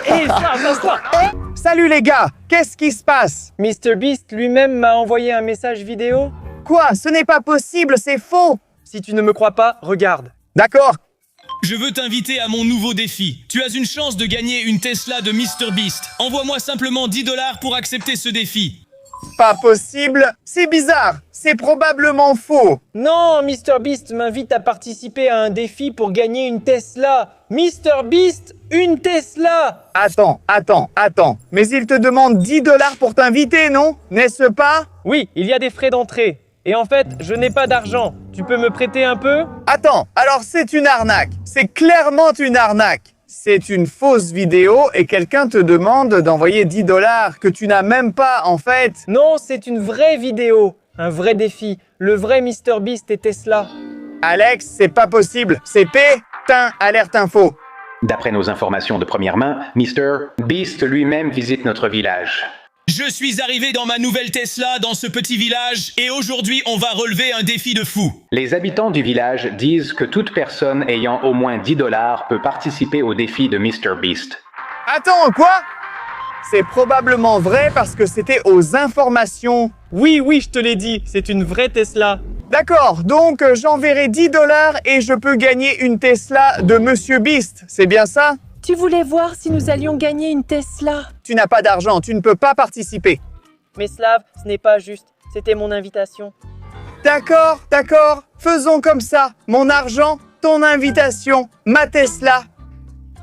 Hé, ça. Salut les gars, qu'est-ce qui se passe? MrBeast lui-même m'a envoyé un message vidéo. Quoi? Ce n'est pas possible, c'est faux! Si tu ne me crois pas, regarde. D'accord. Je veux t'inviter à mon nouveau défi. Tu as une chance de gagner une Tesla de MrBeast. Envoie-moi simplement 10 $ pour accepter ce défi. Pas possible, c'est bizarre, c'est probablement faux. Non, MrBeast m'invite à participer à un défi pour gagner une Tesla. MrBeast, une Tesla! Attends. Mais il te demande 10 $ pour t'inviter, non? N'est-ce pas? Oui, il y a des frais d'entrée. Et en fait, je n'ai pas d'argent. Tu peux me prêter un peu? Attends, alors c'est une arnaque. C'est clairement une arnaque. C'est une fausse vidéo et quelqu'un te demande d'envoyer 10 $ que tu n'as même pas, en fait. Non, c'est une vraie vidéo. Un vrai défi. Le vrai MrBeast et Tesla. Alex, c'est pas possible. C'est Pétain, alerte info. D'après nos informations de première main, MrBeast lui-même visite notre village. Je suis arrivé dans ma nouvelle Tesla dans ce petit village et aujourd'hui on va relever un défi de fou. Les habitants du village disent que toute personne ayant au moins 10 $ peut participer au défi de MrBeast. Attends, quoi? C'est probablement vrai parce que c'était aux informations. Oui, je te l'ai dit. C'est une vraie Tesla. D'accord, donc j'enverrai 10 $ et je peux gagner une Tesla de Monsieur Beast, c'est bien ça? Tu voulais voir si nous allions gagner une Tesla? Tu n'as pas d'argent, tu ne peux pas participer. Mais Slav, ce n'est pas juste. C'était mon invitation. D'accord, faisons comme ça. Mon argent, ton invitation, ma Tesla,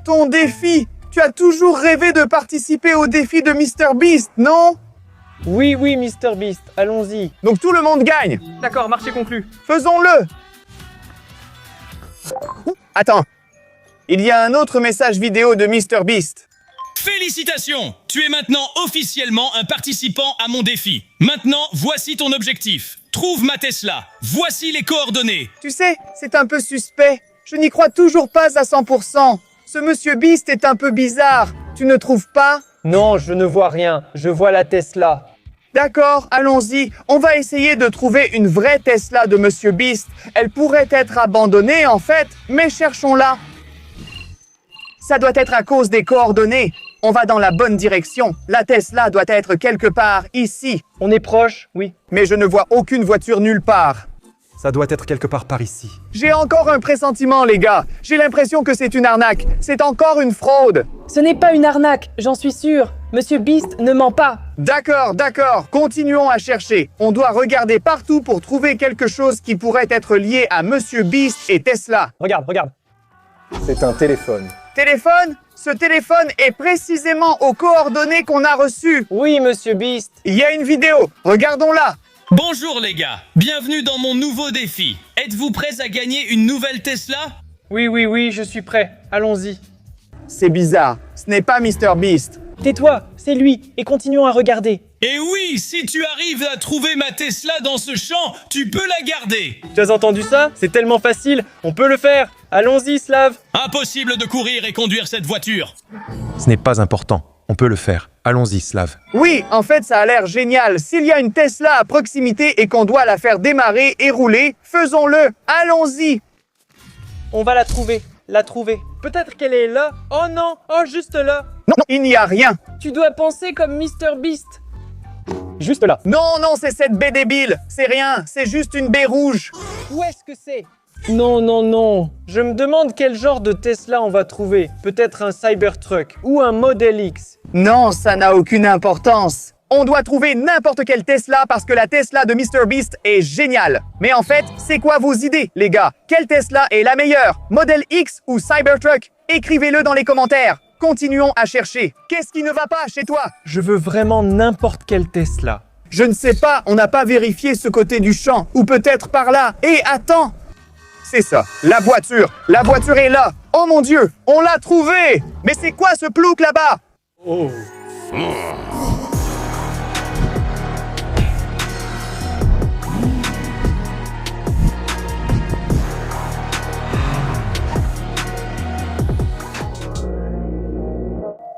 ton défi. Tu as toujours rêvé de participer au défi de MrBeast, non? Oui, MrBeast, allons-y. Donc tout le monde gagne. D'accord, marché conclu. Faisons-le. Attends, il y a un autre message vidéo de MrBeast. Félicitations! Tu es maintenant officiellement un participant à mon défi. Maintenant, voici ton objectif. Trouve ma Tesla. Voici les coordonnées. Tu sais, c'est un peu suspect. Je n'y crois toujours pas à 100%. Ce Monsieur Beast est un peu bizarre. Tu ne trouves pas? Non, je ne vois rien. Je vois la Tesla. D'accord, allons-y. On va essayer de trouver une vraie Tesla de Monsieur Beast. Elle pourrait être abandonnée en fait, mais cherchons-la. Ça doit être à cause des coordonnées. On va dans la bonne direction. La Tesla doit être quelque part ici. On est proche, oui. Mais je ne vois aucune voiture nulle part. Ça doit être quelque part par ici. J'ai encore un pressentiment, les gars. J'ai l'impression que c'est une arnaque. C'est encore une fraude. Ce n'est pas une arnaque, j'en suis sûre. Monsieur Beast ne ment pas. D'accord. Continuons à chercher. On doit regarder partout pour trouver quelque chose qui pourrait être lié à Monsieur Beast et Tesla. Regarde. C'est un téléphone. Téléphone? Ce téléphone est précisément aux coordonnées qu'on a reçues. Oui, Monsieur Beast. Il y a une vidéo. Regardons-la. Bonjour les gars, bienvenue dans mon nouveau défi. Êtes-vous prêts à gagner une nouvelle Tesla? Oui, je suis prêt. Allons-y. C'est bizarre. Ce n'est pas MrBeast. Tais-toi, c'est lui. Et continuons à regarder. Et oui, si tu arrives à trouver ma Tesla dans ce champ, tu peux la garder. Tu as entendu ça? C'est tellement facile. On peut le faire. Allons-y, Slav. Impossible de courir et conduire cette voiture. Ce n'est pas important. On peut le faire. Allons-y, Slav. Oui, en fait, ça a l'air génial. S'il y a une Tesla à proximité et qu'on doit la faire démarrer et rouler, faisons-le. Allons-y. On va la trouver. Peut-être qu'elle est là. Oh non, juste là. Non, il n'y a rien. Tu dois penser comme MrBeast. Juste là. Non, c'est cette baie débile. C'est rien, c'est juste une baie rouge. Où est-ce que c'est? Non. Je me demande quel genre de Tesla on va trouver. Peut-être un Cybertruck ou un Model X. Non, ça n'a aucune importance. On doit trouver n'importe quelle Tesla parce que la Tesla de MrBeast est géniale. Mais en fait, c'est quoi vos idées, les gars? Quelle Tesla est la meilleure? Model X ou Cybertruck? Écrivez-le dans les commentaires. Continuons à chercher. Qu'est-ce qui ne va pas chez toi? Je veux vraiment n'importe quelle Tesla. Je ne sais pas, on n'a pas vérifié ce côté du champ. Ou peut-être par là. Et attends! C'est ça, la voiture. La voiture est là. Oh mon Dieu, on l'a trouvée! Mais c'est quoi ce plouc là-bas? Oh.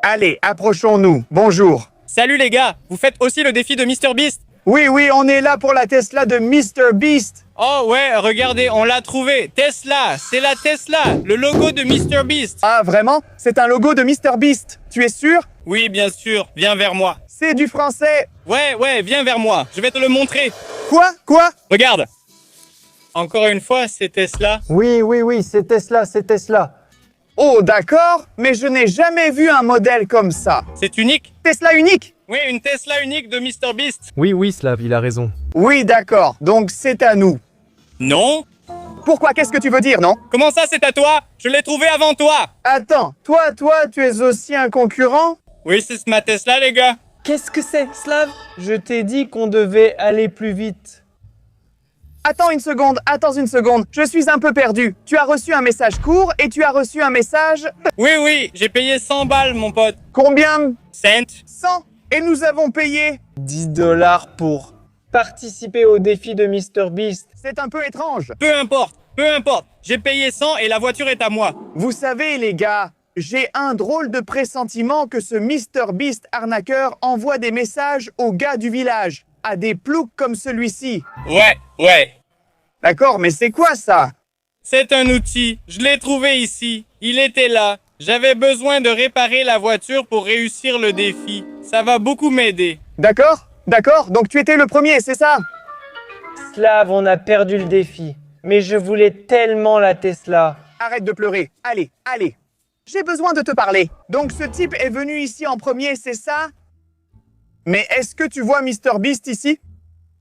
Allez, approchons-nous. Bonjour. Salut les gars, vous faites aussi le défi de MrBeast? Oui, oui, on est là pour la Tesla de Mr. Beast. Oh ouais, regardez, on l'a trouvé. Tesla, c'est la Tesla, le logo de Mr. Beast. Ah, vraiment? C'est un logo de Mr. Beast. Tu es sûr? Oui, bien sûr, viens vers moi. C'est du français. Ouais, viens vers moi, je vais te le montrer. Quoi? Regarde. Encore une fois, c'est Tesla. Oui, c'est Tesla, c'est Tesla. Oh, d'accord, mais je n'ai jamais vu un modèle comme ça. C'est unique. Tesla unique? Oui, une Tesla unique de Mr. Beast. Oui, Slav, il a raison. Oui, d'accord, donc c'est à nous. Non? Pourquoi? Qu'est-ce que tu veux dire, non? Comment ça, c'est à toi? Je l'ai trouvé avant toi. Attends, toi, tu es aussi un concurrent? Oui, c'est ma Tesla, les gars. Qu'est-ce que c'est, Slav? Je t'ai dit qu'on devait aller plus vite. Attends une seconde, je suis un peu perdu. Tu as reçu un message court et tu as reçu un message... Oui, j'ai payé 100 balles, mon pote. Combien? Cent. 100? Et nous avons payé... 10 dollars pour participer au défi de Mr. Beast. C'est un peu étrange. Peu importe. J'ai payé 100 et la voiture est à moi. Vous savez, les gars, j'ai un drôle de pressentiment que ce Mr. Beast arnaqueur envoie des messages aux gars du village, à des ploucs comme celui-ci. Ouais. D'accord, mais c'est quoi ça? C'est un outil. Je l'ai trouvé ici. Il était là. J'avais besoin de réparer la voiture pour réussir le défi. Ça va beaucoup m'aider. D'accord, donc tu étais le premier, c'est ça? Slav, on a perdu le défi. Mais je voulais tellement la Tesla. Arrête de pleurer, allez. J'ai besoin de te parler. Donc ce type est venu ici en premier, c'est ça? Mais est-ce que tu vois Mr. Beast ici?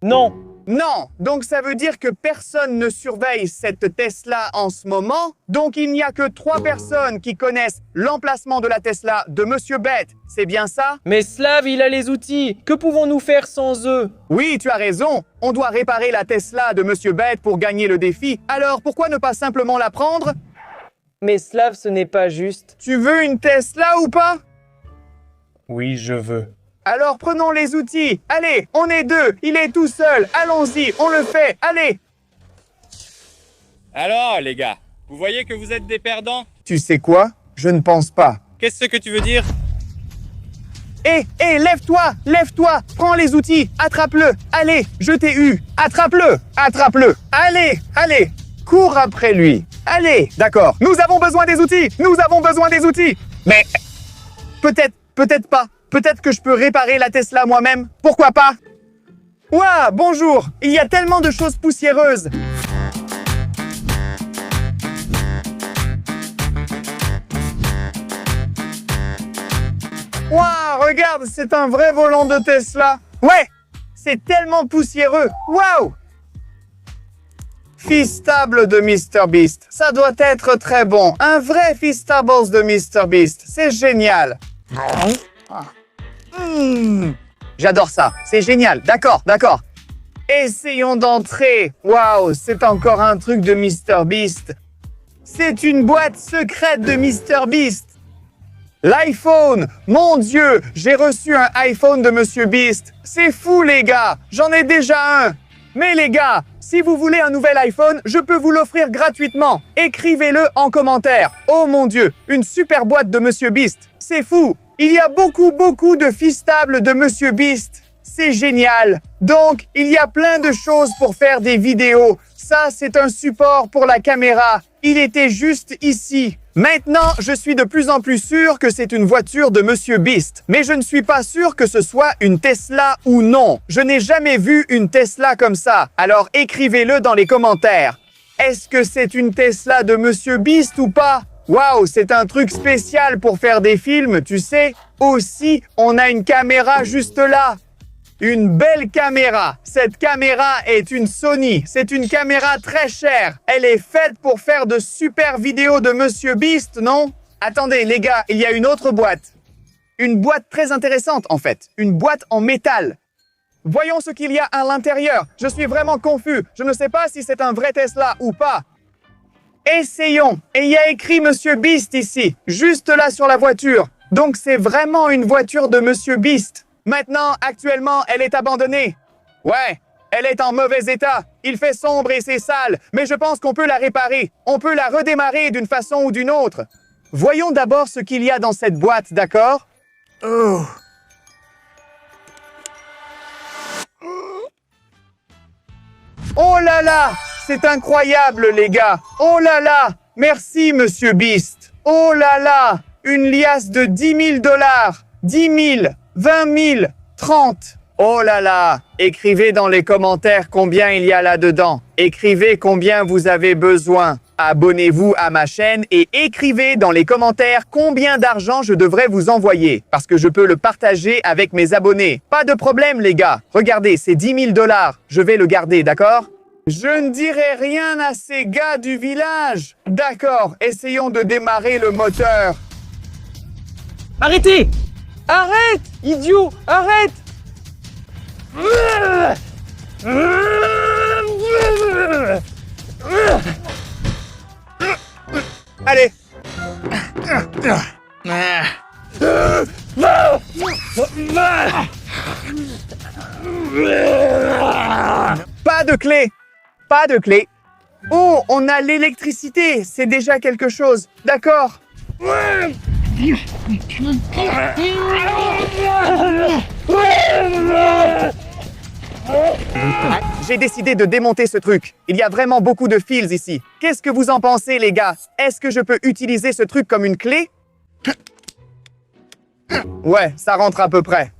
Non. Non, donc ça veut dire que personne ne surveille cette Tesla en ce moment. Donc il n'y a que 3 personnes qui connaissent l'emplacement de la Tesla de Monsieur Bête. C'est bien ça? Mais Slav, il a les outils. Que pouvons-nous faire sans eux? Oui, tu as raison. On doit réparer la Tesla de Monsieur Bête pour gagner le défi. Alors pourquoi ne pas simplement la prendre? Mais Slav, ce n'est pas juste. Tu veux une Tesla ou pas? Oui, je veux. Alors prenons les outils. Allez, on est 2. Il est tout seul. Allons-y, on le fait. Allez. Alors, les gars, vous voyez que vous êtes des perdants? Tu sais quoi? Je ne pense pas. Qu'est-ce que tu veux dire? Hé, lève-toi, prends les outils, attrape-le, allez, je t'ai eu, attrape-le, allez, cours après lui, allez, d'accord, nous avons besoin des outils, mais peut-être pas, peut-être que je peux réparer la Tesla moi-même, pourquoi pas? Ouah, bonjour, il y a tellement de choses poussiéreuses. Waouh, regarde, c'est un vrai volant de Tesla. Ouais, c'est tellement poussiéreux. Waouh! Feastable de Mr. Beast. Ça doit être très bon. Un vrai Feastables de Mr. Beast. C'est génial. J'adore ça. C'est génial. D'accord. Essayons d'entrer. Waouh, c'est encore un truc de Mr. Beast. C'est une boîte secrète de Mr. Beast. L'iPhone! Mon Dieu! J'ai reçu un iPhone de Monsieur Beast! C'est fou, les gars! J'en ai déjà un! Mais les gars, si vous voulez un nouvel iPhone, je peux vous l'offrir gratuitement. Écrivez-le en commentaire. Oh mon Dieu! Une super boîte de Monsieur Beast! C'est fou! Il y a beaucoup de feastables de Monsieur Beast! C'est génial! Donc, il y a plein de choses pour faire des vidéos. Ça, c'est un support pour la caméra. Il était juste ici. Maintenant, je suis de plus en plus sûr que c'est une voiture de Monsieur Beast. Mais je ne suis pas sûr que ce soit une Tesla ou non. Je n'ai jamais vu une Tesla comme ça. Alors écrivez-le dans les commentaires. Est-ce que c'est une Tesla de Monsieur Beast ou pas? Waouh, c'est un truc spécial pour faire des films, tu sais. Aussi, on a une caméra juste là. Une belle caméra. Cette caméra est une Sony. C'est une caméra très chère. Elle est faite pour faire de super vidéos de Monsieur Beast, non? Attendez, les gars, il y a une autre boîte. Une boîte très intéressante, en fait. Une boîte en métal. Voyons ce qu'il y a à l'intérieur. Je suis vraiment confus. Je ne sais pas si c'est un vrai Tesla ou pas. Essayons. Et il y a écrit Monsieur Beast ici, juste là sur la voiture. Donc c'est vraiment une voiture de Monsieur Beast. Maintenant, actuellement, elle est abandonnée. Ouais, elle est en mauvais état. Il fait sombre et c'est sale, mais je pense qu'on peut la réparer. On peut la redémarrer d'une façon ou d'une autre. Voyons d'abord ce qu'il y a dans cette boîte, d'accord? Oh. Oh là là! C'est incroyable, les gars! Oh là là! Merci, Monsieur Beast! Oh là là! Une liasse de 10 000 $! 10 000, 20 000, 30. Oh là là! Écrivez dans les commentaires combien il y a là-dedans. Écrivez combien vous avez besoin. Abonnez-vous à ma chaîne et écrivez dans les commentaires combien d'argent je devrais vous envoyer. Parce que je peux le partager avec mes abonnés. Pas de problème, les gars. Regardez, c'est 10 000 $. Je vais le garder, d'accord? Je ne dirai rien à ces gars du village. D'accord, essayons de démarrer le moteur. Arrêtez! Arrête! Idiot! Arrête! Allez! Pas de clé! Pas de clé! Oh, on a l'électricité! C'est déjà quelque chose! D'accord! J'ai décidé de démonter ce truc. Il y a vraiment beaucoup de fils ici. Qu'est-ce que vous en pensez, les gars? Est-ce que je peux utiliser ce truc comme une clé? Ouais, ça rentre à peu près.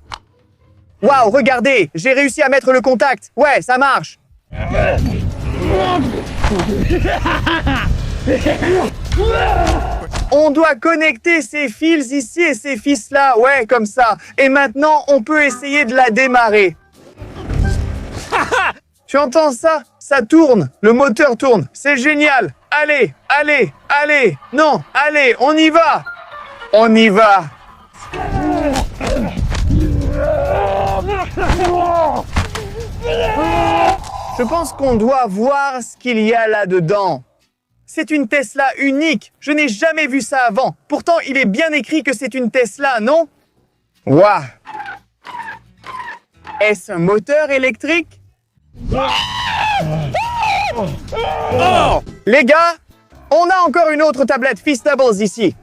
Waouh, regardez! J'ai réussi à mettre le contact. Ouais, ça marche. On doit connecter ces fils ici et ces fils là. Ouais, comme ça. Et maintenant, on peut essayer de la démarrer. Tu entends ça? Ça tourne. Le moteur tourne. C'est génial. Allez, allez, allez. Non, allez, on y va. On y va. Je pense qu'on doit voir ce qu'il y a là-dedans. C'est une Tesla unique. Je n'ai jamais vu ça avant. Pourtant, il est bien écrit que c'est une Tesla, non? Waouh! Est-ce un moteur électrique? Oh! Les gars, on a encore une autre tablette Feastables ici.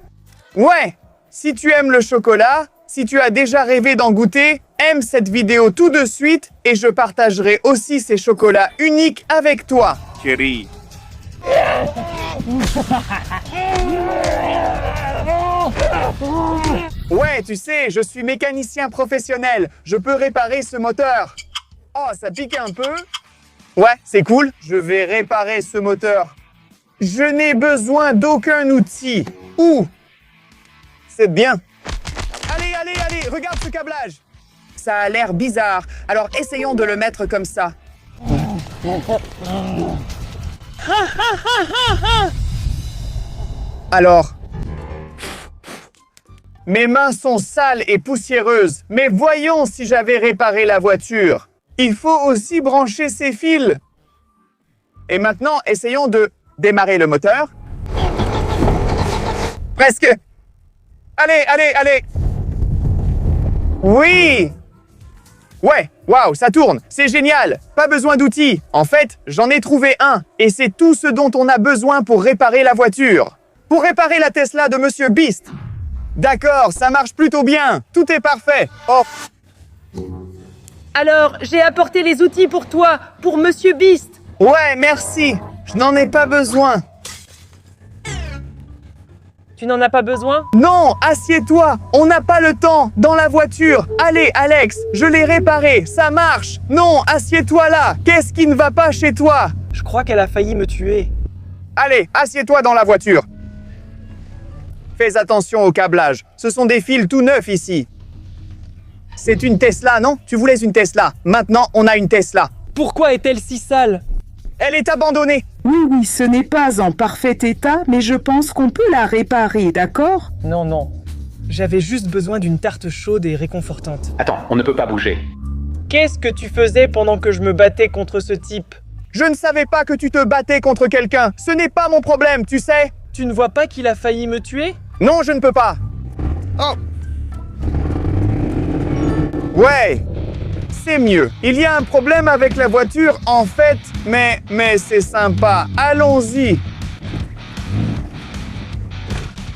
Ouais, si tu aimes le chocolat, si tu as déjà rêvé d'en goûter, aime cette vidéo tout de suite et je partagerai aussi ces chocolats uniques avec toi. Chérie. Ouais, tu sais, je suis mécanicien professionnel. Je peux réparer ce moteur. Oh, ça pique un peu. Ouais, c'est cool. Je vais réparer ce moteur. Je n'ai besoin d'aucun outil. Ouh, c'est bien. Allez, allez, allez, regarde ce câblage. Ça a l'air bizarre. Alors, essayons de le mettre comme ça. Alors, mes mains sont sales et poussiéreuses, mais voyons si j'avais réparé la voiture. Il faut aussi brancher ces fils. Et maintenant, essayons de démarrer le moteur. Presque. Allez, allez, allez. Oui. Ouais, waouh, ça tourne, c'est génial. Pas besoin d'outils. En fait, j'en ai trouvé un. Et c'est tout ce dont on a besoin pour réparer la voiture. Pour réparer la Tesla de Monsieur Beast. D'accord, ça marche plutôt bien. Tout est parfait. Oh. Alors, j'ai apporté les outils pour toi, pour Monsieur Beast. Ouais, merci. Je n'en ai pas besoin. Tu n'en as pas besoin? Non, assieds-toi. On n'a pas le temps. Dans la voiture. Allez, Alex, je l'ai réparé. Ça marche. Non, assieds-toi là. Qu'est-ce qui ne va pas chez toi? Je crois qu'elle a failli me tuer. Allez, assieds-toi dans la voiture. Fais attention au câblage. Ce sont des fils tout neufs ici. C'est une Tesla, non? Tu voulais une Tesla. Maintenant, on a une Tesla. Pourquoi est-elle si sale? Elle est abandonnée. Oui, ce n'est pas en parfait état, mais je pense qu'on peut la réparer, d'accord? Non, non. J'avais juste besoin d'une tarte chaude et réconfortante. Attends, on ne peut pas bouger. Qu'est-ce que tu faisais pendant que je me battais contre ce type? Je ne savais pas que tu te battais contre quelqu'un. Ce n'est pas mon problème, tu sais. Tu ne vois pas qu'il a failli me tuer? Non, je ne peux pas. Oh. Ouais. C'est mieux. Il y a un problème avec la voiture, en fait, mais c'est sympa. Allons-y.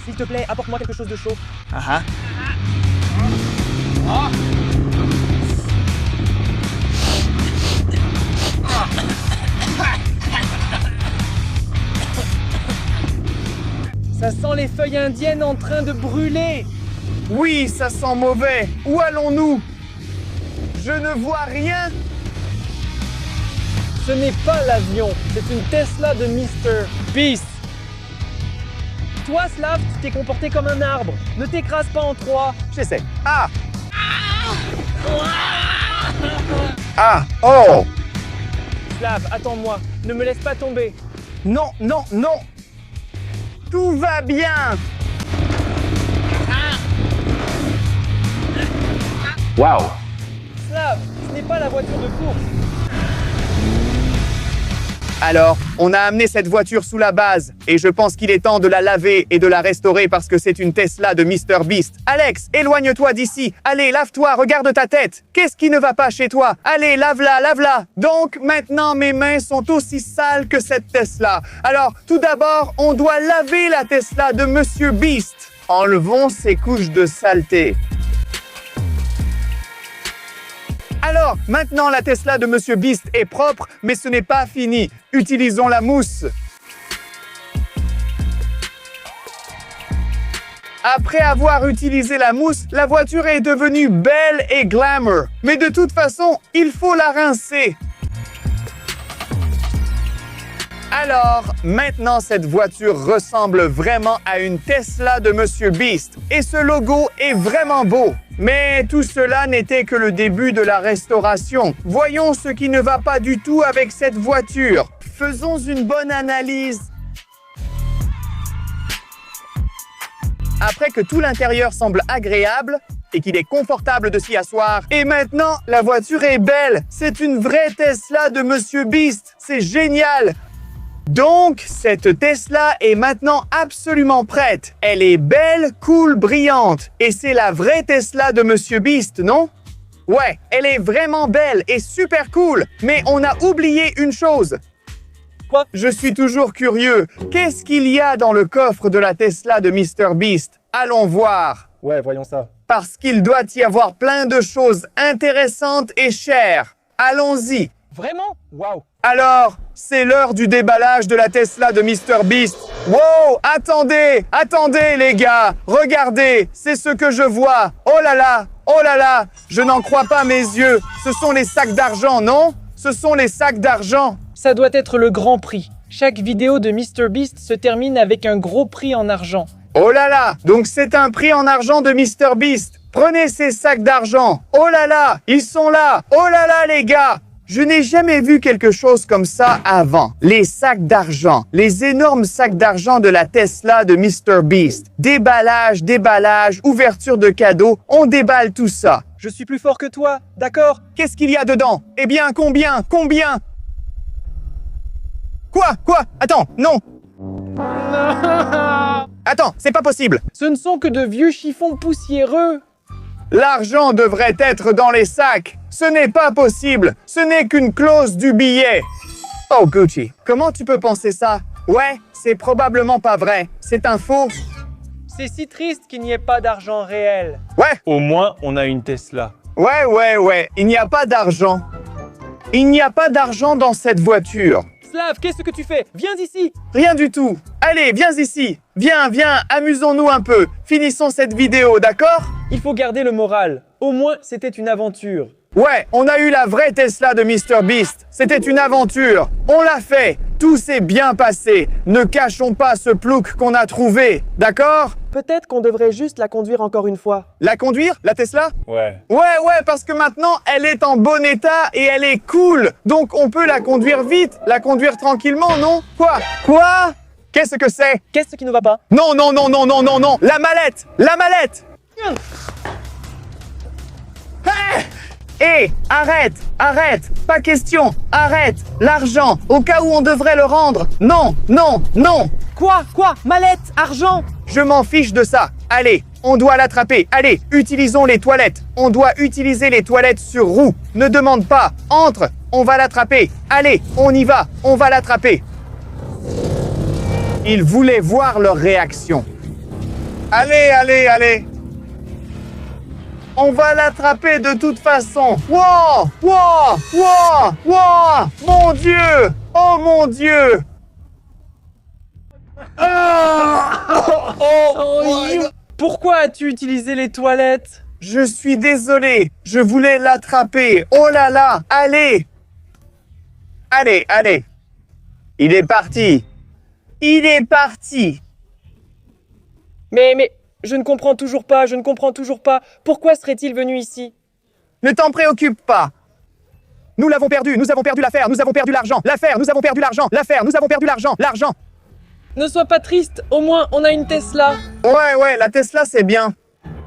S'il te plaît, apporte-moi quelque chose de chaud. Ça sent les feuilles indiennes en train de brûler. Oui, ça sent mauvais. Où allons-nous? Je ne vois rien. Ce n'est pas l'avion, c'est une Tesla de Mr. Beast. Toi, Slav, tu t'es comporté comme un arbre. Ne t'écrase pas en trois. J'essaie. Ah! Ah! Oh! Slav, attends-moi. Ne me laisse pas tomber. Non, non, non! Tout va bien! Wow! Slav, ce n'est pas la voiture de course. Alors, on a amené cette voiture sous la base, et je pense qu'il est temps de la laver et de la restaurer parce que c'est une Tesla de Mr. Beast. Alex, éloigne-toi d'ici. Allez, lave-toi, regarde ta tête. Qu'est-ce qui ne va pas chez toi? Allez, lave-la, lave-la. Donc, maintenant, mes mains sont aussi sales que cette Tesla. Alors, tout d'abord, on doit laver la Tesla de Monsieur Beast. Enlevons ces couches de saleté. Alors, maintenant la Tesla de Monsieur Beast est propre, mais ce n'est pas fini. Utilisons la mousse. Après avoir utilisé la mousse, la voiture est devenue belle et glamour. Mais de toute façon, il faut la rincer. Alors, maintenant cette voiture ressemble vraiment à une Tesla de Monsieur Beast. Et ce logo est vraiment beau. Mais tout cela n'était que le début de la restauration. Voyons ce qui ne va pas du tout avec cette voiture. Faisons une bonne analyse. Après que tout l'intérieur semble agréable et qu'il est confortable de s'y asseoir, et maintenant, la voiture est belle. C'est une vraie Tesla de Monsieur Beast. C'est génial. Donc, cette Tesla est maintenant absolument prête. Elle est belle, cool, brillante. Et c'est la vraie Tesla de Monsieur Beast, non? Ouais, elle est vraiment belle et super cool. Mais on a oublié une chose. Quoi? Je suis toujours curieux. Qu'est-ce qu'il y a dans le coffre de la Tesla de Mr. Beast? Allons voir. Ouais, voyons ça. Parce qu'il doit y avoir plein de choses intéressantes et chères. Allons-y. Vraiment? Waouh. Alors, c'est l'heure du déballage de la Tesla de Mr. Beast. Wow, attendez, attendez les gars, regardez, c'est ce que je vois. Oh là là, je n'en crois pas mes yeux. Ce sont les sacs d'argent, non? Ce sont les sacs d'argent. Ça doit être le grand prix. Chaque vidéo de Mr. Beast se termine avec un gros prix en argent. Oh là là, donc c'est un prix en argent de Mr. Beast. Prenez ces sacs d'argent. Oh là, ils sont là. Oh là les gars. Je n'ai jamais vu quelque chose comme ça avant. Les sacs d'argent, les énormes sacs d'argent de la Tesla de Mr. Beast. Déballage, ouverture de cadeaux, on déballe tout ça. Je suis plus fort que toi, d'accord? Qu'est-ce qu'il y a dedans? Eh bien, combien? Quoi? Attends, non. Attends, c'est pas possible. Ce ne sont que de vieux chiffons poussiéreux. L'argent devrait être dans les sacs. Ce n'est pas possible. Ce n'est qu'une clause du billet. Oh, Gucci, comment tu peux penser ça? Ouais, c'est probablement pas vrai. C'est un faux. C'est si triste qu'il n'y ait pas d'argent réel. Ouais. Au moins, on a une Tesla. Ouais. Il n'y a pas d'argent. Il n'y a pas d'argent dans cette voiture. Slav, qu'est-ce que tu fais? Viens ici. Rien du tout. Allez, viens ici. Viens, amusons-nous un peu. Finissons cette vidéo, d'accord? Il faut garder le moral. Au moins, c'était une aventure. Ouais, on a eu la vraie Tesla de Mr. Beast. C'était une aventure. On l'a fait. Tout s'est bien passé. Ne cachons pas ce plouc qu'on a trouvé. D'accord? Peut-être qu'on devrait juste la conduire encore une fois. La conduire, la Tesla? Ouais. Ouais, parce que maintenant, elle est en bon état et elle est cool. Donc, on peut la conduire vite, la conduire tranquillement, non? Quoi? Qu'est-ce que c'est? Qu'est-ce qui ne va pas? Non. La mallette. Hé, arrête, pas question, arrête, l'argent, au cas où on devrait le rendre. Non. Quoi? Mallette? Argent? Je m'en fiche de ça. Allez, on doit l'attraper. Allez, utilisons les toilettes. On doit utiliser les toilettes sur roue. Ne demande pas. Entre, on va l'attraper. Allez, on y va. On va l'attraper. Ils voulaient voir leur réaction. Allez. On va l'attraper de toute façon. Wow! Mon Dieu! Oh mon Dieu! Pourquoi as-tu utilisé les toilettes? Je suis désolé, je voulais l'attraper. Oh là là, allez. Allez, allez. Il est parti. Il est parti. Mais, je ne comprends toujours pas, je ne comprends toujours pas. Pourquoi serait-il venu ici? Ne t'en préoccupe pas. Nous l'avons perdu, nous avons perdu l'affaire, nous avons perdu l'argent. L'affaire, nous avons perdu l'argent. L'affaire, nous avons perdu l'argent. L'argent. Ne sois pas triste, au moins on a une Tesla. Ouais, la Tesla, c'est bien.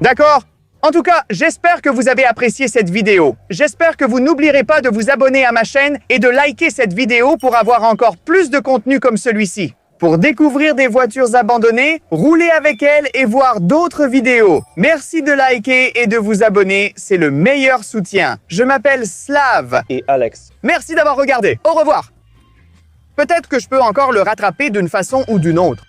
D'accord? En tout cas, j'espère que vous avez apprécié cette vidéo. J'espère que vous n'oublierez pas de vous abonner à ma chaîne et de liker cette vidéo pour avoir encore plus de contenu comme celui-ci. Pour découvrir des voitures abandonnées, rouler avec elles et voir d'autres vidéos. Merci de liker et de vous abonner, c'est le meilleur soutien. Je m'appelle Slav. Et Alex. Merci d'avoir regardé. Au revoir. Peut-être que je peux encore le rattraper d'une façon ou d'une autre.